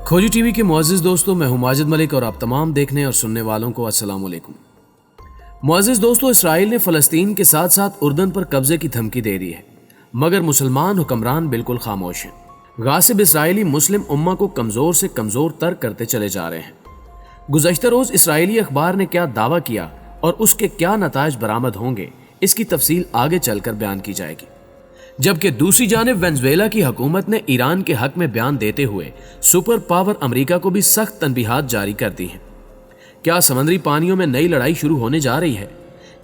खोजी टीवी के मुअज़्ज़िज़ दोस्तों, मैं हूं माजिद मलिक और आप तमाम देखने और सुनने वालों को अस्सलाम वालेकुम। मुअज़्ज़िज़ दोस्तों, इसराइल ने फ़लस्तीन के साथ साथ उर्दन पर कब्जे की धमकी दे दी है, मगर मुसलमान हुक्मरान बिल्कुल खामोश हैं। गासिब इसराइली मुस्लिम उम्मा को कमज़ोर से कमज़ोर तर करते चले जा रहे हैं। गुज़श्ता रोज़ इसराइली अखबार ने क्या दावा किया और उसके क्या नताइज बरामद होंगे, इसकी तफसील आगे चलकर बयान की जाएगी। जबकि दूसरी जानिब वेनेज़ुएला की हुकूमत ने ईरान के हक में बयान देते हुए सुपर पावर अमेरिका को भी सख्त तनबीहात जारी कर दी हैं। क्या समुद्री पानियों में नई लड़ाई शुरू होने जा रही है?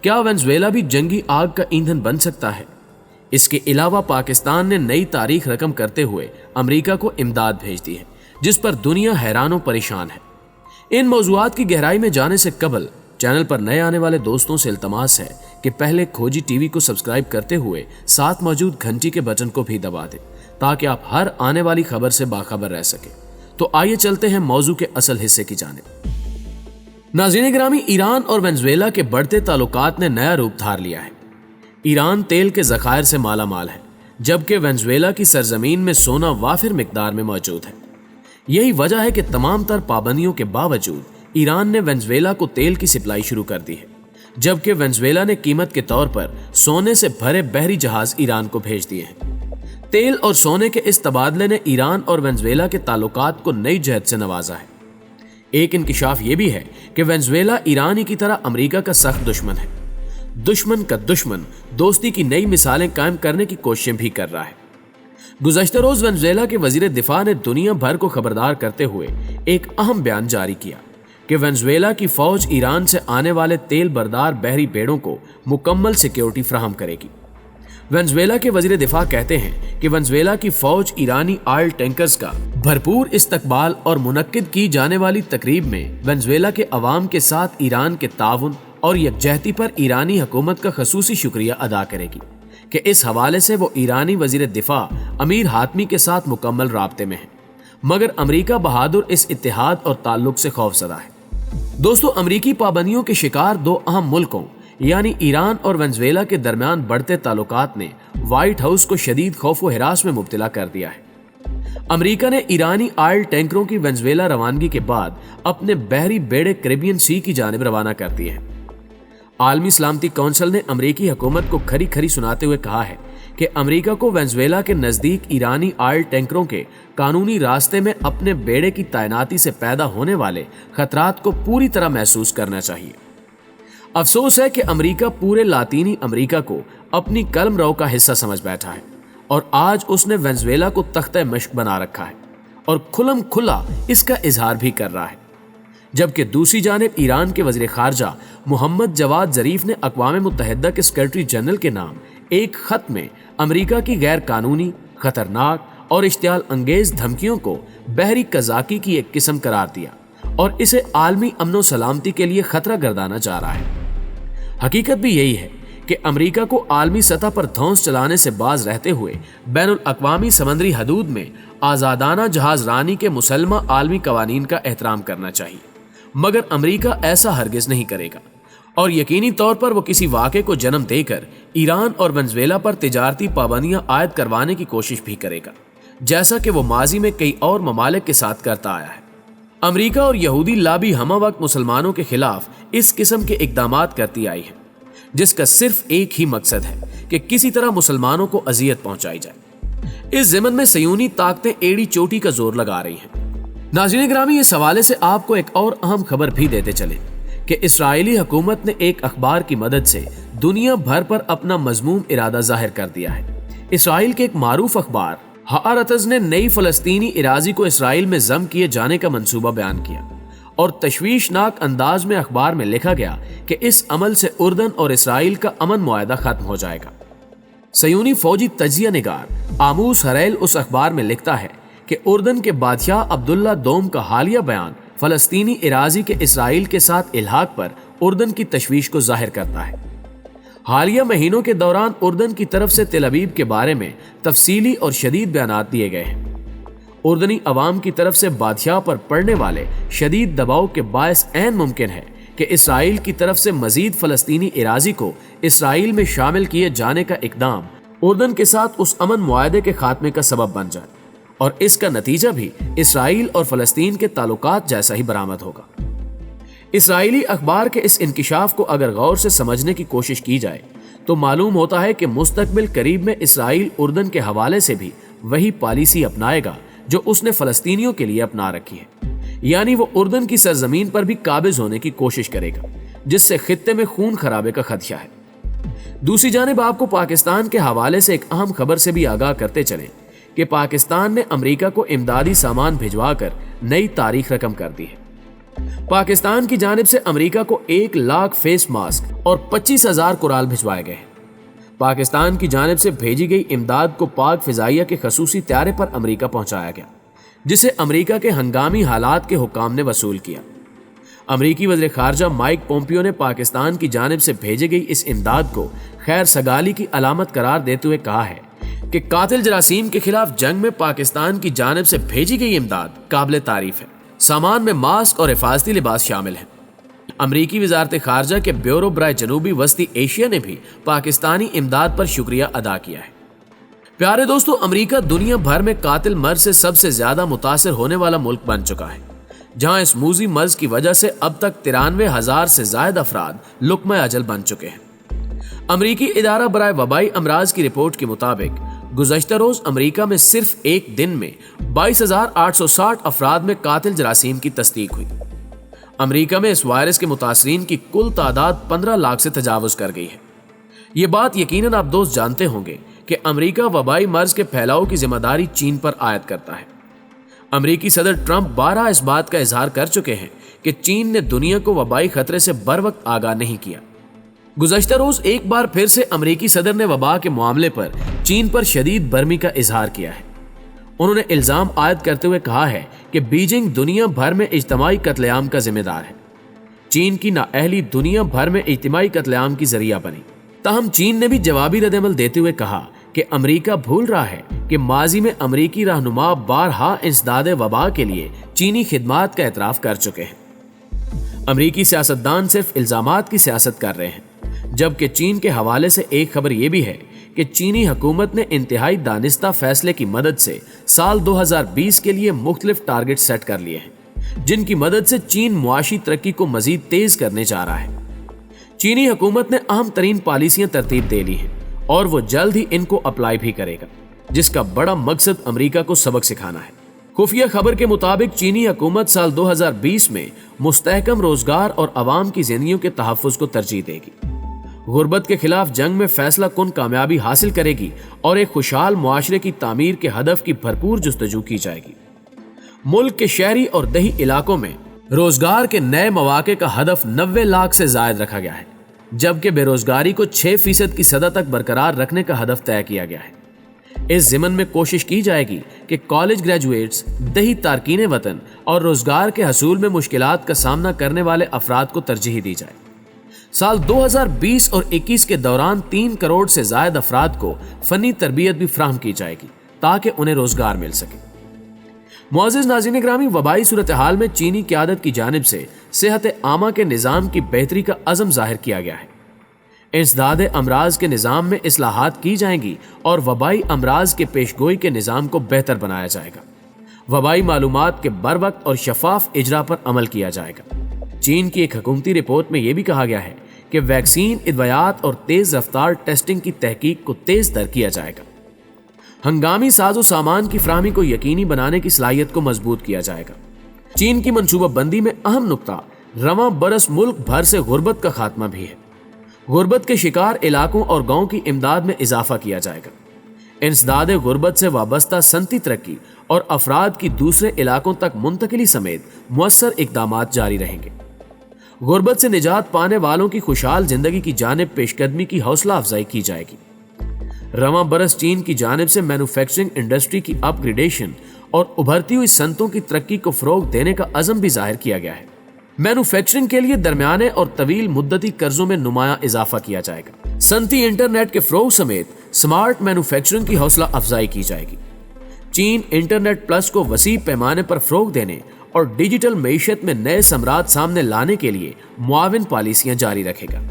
क्या वेनेज़ुएला भी जंगी आग का ईंधन बन सकता है? इसके अलावा पाकिस्तान ने नई तारीख रकम करते हुए अमेरिका को इमदाद भेज दी है, जिस पर दुनिया हैरान और परेशान है। इन मौज़ूआत की गहराई में जाने से कबल चैनल पर नए आने वाले दोस्तों से इल्तमास है कि पहले खोजी टीवी को सब्सक्राइब करते हुए साथ मौजूद घंटी के बटन को भी दबा दें, ताकि आप हर आने वाली खबर से बाखबर रह सके। तो आइए चलते हैं मौजू के असल हिस्से की जानिब। नाज़रीन गिरामी, ईरान और वेनेज़ुएला के बढ़ते ताल्लुकात ने नया रूप धार लिया है। ईरान तेल के ज़खायर से माला माल है, जबकि वेनेज़ुएला की सरजमीन में सोना वाफिर मिकदार में मौजूद है। यही वजह है कि तमाम तर पाबंदियों के बावजूद ईरान ने वेनेज़ुएला को तेल की सप्लाई शुरू कर दी है, जबकि वेनेज़ुएला ने कीमत के तौर पर सोने से भरे बहरी जहाज ईरान को भेज दिए हैं। तेल और सोने के इस तबादले ने ईरान और वेनेज़ुएला के ताल्लुकात को नई जहद से नवाजा है। एक इंकिशाफ ये भी है कि वेनेज़ुएला ईरान ही की तरह अमेरिका का सख्त दुश्मन है। दुश्मन का दुश्मन दोस्ती की नई मिसालें कायम करने की कोशिशें भी कर रहा है। गुज़श्ता रोज वेनेज़ुएला के वज़ीर दिफा ने दुनिया भर को खबरदार करते हुए एक अहम बयान जारी किया कि वेनेज़ुएला की फौज ईरान से आने वाले तेल बरदार बहरी बेड़ों को मुकम्मल सिक्योरिटी फराहम करेगी। वेनेज़ुएला के वज़ीर दिफा कहते हैं कि वेनेज़ुएला की फौज ईरानी ऑयल टैंकर्स का भरपूर इस्तकबाल और मुनक्किद की जाने वाली तकरीब में वेनेज़ुएला के अवाम के साथ ईरान के ताउन और यकजहती पर ईरानी हुकूमत का खसूसी शुक्रिया अदा करेगी कि इस हवाले से वो ईरानी वज़ीर दिफा अमीर हातमी के साथ मुकम्मल राब्ते में है। मगर अमेरिका बहादुर इस इत्तेहाद और ताल्लुक से खौफज़दा है। दोस्तों, अमरीकी पाबंदियों के शिकार दो अहम मुल्कों यानी ईरान और वेनेज़ुएला के दरमियान बढ़ते ताल्लुकात ने व्हाइट हाउस को शदीद खौफ व हिरास में मुब्तला कर दिया है। अमेरिका ने ईरानी ऑयल टैंकरों की वेनेज़ुएला रवानगी के बाद अपने बहरी बेड़े कैरिबियन सी की जानिब रवाना कर दिए हैं। आलमी सलामती कौंसिल ने अमेरिकी हुकूमत को खरी खरी सुनाते हुए कहा है कि अमेरिका को वेनेज़ुएला के नज़दीक ईरानी ऑयल टैंकरों के कानूनी रास्ते में अपने बेड़े की तैनाती से पैदा होने वाले खतरात को पूरी तरह महसूस करना चाहिए। अफसोस है कि अमेरिका पूरे लातीनी अमेरिका को अपनी कलमरो का हिस्सा समझ बैठा है और आज उसने वेनेज़ुएला को तख्ते मश्क बना रखा है और खुलम खुला इसका इजहार भी कर रहा है। जबकि दूसरी जानिब ईरान के वज़ीर ख़ारजा मोहम्मद जवाद ज़रीफ ने अक़वाम मुत्तहिदा के सेक्रेटरी जनरल के नाम एक खत में अमेरिका की गैर कानूनी, खतरनाक और इश्तियाल अंगेज धमकियों को बहरी कज़ाकी की एक किस्म करार दिया और इसे आलमी अमन व सलामती के लिए खतरा गर्दाना जा रहा है। हकीकत भी यही है कि अमेरिका को आलमी सतह पर धौंस चलाने से बाज रहते हुए बैनुल अक़वामी समंदरी हदूद में आज़ादाना जहाज रानी के मुसलमा आलमी कवानीन का एहतराम करना चाहिए, मगर अमेरिका ऐसा हरगिज़ नहीं करेगा और यकीनी तौर पर वो किसी वाक़े को जन्म देकर ईरान और वेनेज़ुएला पर तिजारती पाबंदियां आयद करवाने की कोशिश भी करेगा, जैसा कि वो माजी में कई और ममालिक के साथ करता आया है। अमेरिका और यहूदी लाबी हमा वक्त मुसलमानों के खिलाफ इस किस्म के इक़दामात करती आई है, जिसका सिर्फ एक ही मकसद है कि किसी तरह मुसलमानों को अजियत पहुंचाई जाए। इस ज़मन में सयूनी ताकतें एड़ी चोटी का जोर लगा रही हैं। नाज़रीन गिरामी, इस हवाले से आपको एक और अहम खबर भी देते चले कि इसराइली हुकूमत ने एक अखबार की मदद से दुनिया भर पर अपना मजमूम इरादा जाहिर कर दिया है। इसराइल के एक मारूफ अखबार हारतज़ ने नई फ़लस्तीनी इराज़ी को इसराइल में ज़म किए जाने का मंसूबा बयान किया और तशवीशनाक अंदाज में अखबार में लिखा गया कि इस अमल से उर्दन और इसराइल का अमन मुआहदा खत्म हो जाएगा। सयूनी फौजी तजिया निगार आमूस हरैल उस अखबार में लिखता है कि उर्दन के बादशाह अब्दुल्ला दोम का हालिया बयान फ़लस्तीनी इराज़ी के इसराइल के साथ इल्हाक पर उर्दन की तशवीश को जाहिर करता है। हालिया महीनों के दौरान उर्दन की तरफ से तेल अवीव के बारे में तफसीली और शदीद बयानात दिए गए हैं। उर्दनी अवाम की तरफ से बादशाह पर पड़ने वाले शदीद दबाव के बायस ऐन मुमकिन है कि इसराइल की तरफ से मजीद फ़लस्तीनी इराज़ी को इसराइल में शामिल किए जाने का इक़दाम उर्दन के साथ उस अमन मुआहदे के खात्मे का सबब बन जाए اور اس کا نتیجہ بھی اسرائیل اور فلسطین کے تعلقات جیسا ہی برآمد ہوگا۔ اسرائیلی اخبار کے اس انکشاف کو اگر غور سے سمجھنے کی کوشش کی جائے تو معلوم ہوتا ہے کہ مستقبل قریب میں اسرائیل اردن کے حوالے سے بھی وہی پالیسی اپنائے گا جو اس نے فلسطینیوں کے لیے اپنا رکھی ہے، یعنی وہ اردن کی سرزمین پر بھی قابض ہونے کی کوشش کرے گا، جس سے خطے میں خون خرابے کا خدشہ ہے۔ دوسری جانب آپ کو پاکستان کے حوالے سے ایک اہم خبر سے بھی آگاہ کرتے چلیں کہ پاکستان نے امریکہ کو امدادی سامان بھجوا کر نئی تاریخ رقم کر دی ہے۔ پاکستان کی جانب سے امریکہ کو 1,00,000 فیس ماسک اور 25,000 کورال بھجوائے گئے ہیں۔ پاکستان کی جانب سے بھیجی گئی امداد کو پاک فضائیہ کے خصوصی طیارے پر امریکہ پہنچایا گیا، جسے امریکہ کے ہنگامی حالات کے حکام نے وصول کیا۔ امریکی وزیر خارجہ مائک پومپیو نے پاکستان کی جانب سے بھیجی گئی اس امداد کو خیر سگالی کی علامت قرار دیتے ہوئے کہا ہے کہ قاتل جراثیم کے خلاف جنگ میں پاکستان کی جانب سے بھیجی گئی امداد قابل تعریف ہے۔ سامان میں ماسک اور حفاظتی لباس شامل ہیں۔ امریکی وزارت خارجہ کے بیورو برائے جنوبی وسطی ایشیا نے بھی پاکستانی امداد پر شکریہ ادا کیا ہے۔ پیارے دوستو، امریکہ دنیا بھر میں قاتل مرض سے سب سے زیادہ متاثر ہونے والا ملک بن چکا ہے، جہاں اس موذی مرض کی وجہ سے اب تک 93,000 سے زائد افراد لقمہ اجل بن چکے ہیں۔ امریکی ادارہ برائے وبائی امراض کی رپورٹ کے مطابق گزشتہ روز امریکہ میں صرف ایک دن میں 22,860 افراد میں قاتل جراثیم کی تصدیق ہوئی۔ امریکہ میں اس وائرس کے متاثرین کی کل تعداد 15 لاکھ سے تجاوز کر گئی ہے۔ یہ بات یقیناً آپ دوست جانتے ہوں گے کہ امریکہ وبائی مرض کے پھیلاؤ کی ذمہ داری چین پر عائد کرتا ہے۔ امریکی صدر ٹرمپ 12 اس بات کا اظہار کر چکے ہیں کہ چین نے دنیا کو وبائی خطرے سے بروقت آگاہ نہیں کیا۔ گزشتہ روز ایک بار پھر سے امریکی صدر نے وبا کے معاملے پر چین پر شدید برمی کا اظہار کیا ہے۔ انہوں نے الزام عائد کرتے ہوئے کہا ہے کہ بیجنگ دنیا بھر میں اجتماعی قتل عام کا ذمہ دار ہے۔ چین کی نااہلی دنیا بھر میں اجتماعی قتل عام کی ذریعہ بنی۔ تاہم چین نے بھی جوابی رد عمل دیتے ہوئے کہا کہ امریکہ بھول رہا ہے کہ ماضی میں امریکی رہنما بارہا انسداد وبا کے لیے چینی خدمات کا اعتراف کر چکے ہیں۔ امریکی سیاستدان صرف الزامات کی سیاست کر رہے ہیں، جبکہ چین کے حوالے سے ایک خبر یہ بھی ہے کہ چینی حکومت نے انتہائی دانستہ فیصلے کی مدد سے سال 2020 کے لیے مختلف ٹارگٹ سیٹ کر لیے ہیں، جن کی مدد سے چین معاشی ترقی کو مزید تیز کرنے جا رہا ہے۔ چینی حکومت نے اہم ترین پالیسیاں ترتیب دے لی ہیں اور وہ جلد ہی ان کو اپلائی بھی کرے گا، جس کا بڑا مقصد امریکہ کو سبق سکھانا ہے۔ خفیہ خبر کے مطابق چینی حکومت سال 2020 میں مستحکم روزگار اور عوام کی زندگیوں کے تحفظ کو ترجیح دے گی، غربت کے خلاف جنگ میں فیصلہ کن کامیابی حاصل کرے گی اور ایک خوشحال معاشرے کی تعمیر کے ہدف کی بھرپور جستجو کی جائے گی۔ ملک کے شہری اور دیہی علاقوں میں روزگار کے نئے مواقع کا ہدف 90 لاکھ سے زائد رکھا گیا ہے، جبکہ بے روزگاری کو 6% کی سطح تک برقرار رکھنے کا ہدف طے کیا گیا ہے۔ اس ضمن میں کوشش کی جائے گی کہ کالج گریجویٹس، دیہی تارکین وطن اور روزگار کے حصول میں مشکلات کا سامنا کرنے والے افراد کو ترجیح دی جائے۔ سال 2020 اور 21 کے دوران 3 کروڑ سے زائد افراد کو فنی تربیت بھی فراہم کی جائے گی تاکہ انہیں روزگار مل سکے۔ معزز ناظرین گرامی، وبائی صورتحال میں چینی قیادت کی جانب سے صحت عامہ کے نظام کی بہتری کا عزم ظاہر کیا گیا ہے۔ انسداد امراض کے نظام میں اصلاحات کی جائیں گی اور وبائی امراض کے پیشگوئی کے نظام کو بہتر بنایا جائے گا۔ وبائی معلومات کے بروقت اور شفاف اجرا پر عمل کیا جائے گا۔ چین کی ایک حکومتی رپورٹ میں یہ بھی کہا گیا ہے کہ ویکسین، ادویات اور تیز رفتار ٹیسٹنگ کی تحقیق کو تیز تر کیا جائے گا۔ ہنگامی ساز و سامان کی فراہمی کو یقینی بنانے کی صلاحیت کو مضبوط کیا جائے گا۔ چین کی منصوبہ بندی میں اہم نقطہ رواں برس ملک بھر سے غربت کا خاتمہ بھی ہے۔ غربت کے شکار علاقوں اور گاؤں کی امداد میں اضافہ کیا جائے گا۔ انسداد غربت سے وابستہ صنعتی ترقی اور افراد کی دوسرے علاقوں تک منتقلی سمیت مؤثر اقدامات جاری رہیں گے۔ غربت سے نجات پانے والوں کی خوشحال زندگی کی جانب پیش قدمی کی حوصلہ افزائی کی جائے گی۔ رواں برس چین کی جانب سے مینوفیکچرنگ انڈسٹری کی اپ گریڈیشن اور ابھرتی ہوئی صنعتوں کی ترقی کو فروغ دینے کا عزم بھی ظاہر کیا گیا ہے۔ مینوفیکچرنگ کے لیے درمیانے اور طویل مدتی قرضوں میں نمایاں اضافہ کیا جائے گا۔ صنعتی انٹرنیٹ کے فروغ سمیت سمارٹ مینوفیکچرنگ کی حوصلہ افزائی کی جائے گی۔ چین انٹرنیٹ پلس کو وسیع پیمانے پر فروغ دینے اور ڈیجیٹل معیشت میں نئے ثمرات سامنے لانے کے لیے معاون پالیسیاں جاری رکھے گا۔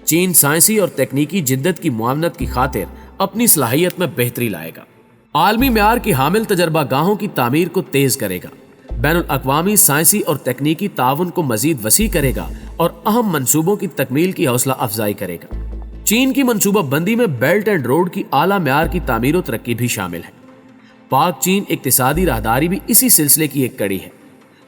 چین سائنسی اور تکنیکی جدت کی معاونت کی خاطر اپنی صلاحیت میں بہتری لائے گا۔ आलमी म्यार की हामिल तजर्बा गाहों की तामीर को तेज करेगा, बैनुल अक़वामी साइंसी और तकनीकी ताउन को मजीद वसी करेगा और अहम मंसूबों की तकमील की हौसला अफजाई करेगा। चीन की मंसूबा बंदी में बेल्ट एंड रोड की आला म्यार की तामीर और तरक्की भी शामिल है। पाक चीन इक्तिसादी राहदारी भी इसी सिलसिले की एक कड़ी है।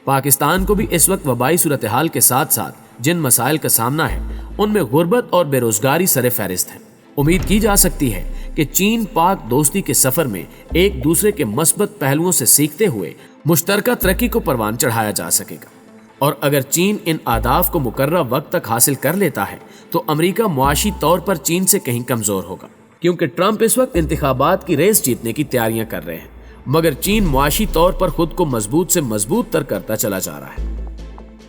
पाकिस्तान को भी इस वक्त वबाई सूरत हाल के साथ साथ जिन मसाइल का सामना है उनमें गुर्बत और बेरोजगारी सरे फहरिस्त है। उम्मीद की जा सकती है कि चीन पाक दोस्ती के सफर में एक दूसरे के मस्बत पहलुओं से सीखते हुए मुश्तरका तरक्की को परवान चढ़ाया जा सकेगा। और अगर चीन इन आदाफ को मुकर्रर वक्त तक हासिल कर लेता है तो अमेरिका मुआशी तौर पर चीन से कहीं कमजोर होगा, क्योंकि ट्रंप इस वक्त इंतखाबात की रेस जीतने की तैयारियां कर रहे हैं, मगर चीन मुआशी तौर पर खुद को मजबूत से मजबूत तर करता चला जा रहा है।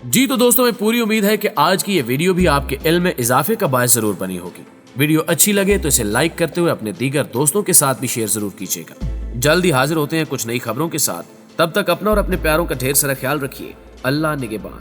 जी तो दोस्तों, मैं पूरी उम्मीद है कि आज की ये वीडियो भी आपके इल्म में इजाफे का बायस जरूर बनी होगी। वीडियो अच्छी लगे तो इसे लाइक करते हुए अपने दीगर दोस्तों के साथ भी शेयर जरूर कीजिएगा। जल्द ही हाजिर होते हैं कुछ नई खबरों के साथ। तब तक अपना और अपने प्यारों का ढेर सारा ख्याल रखिए। अल्लाह निगहबान।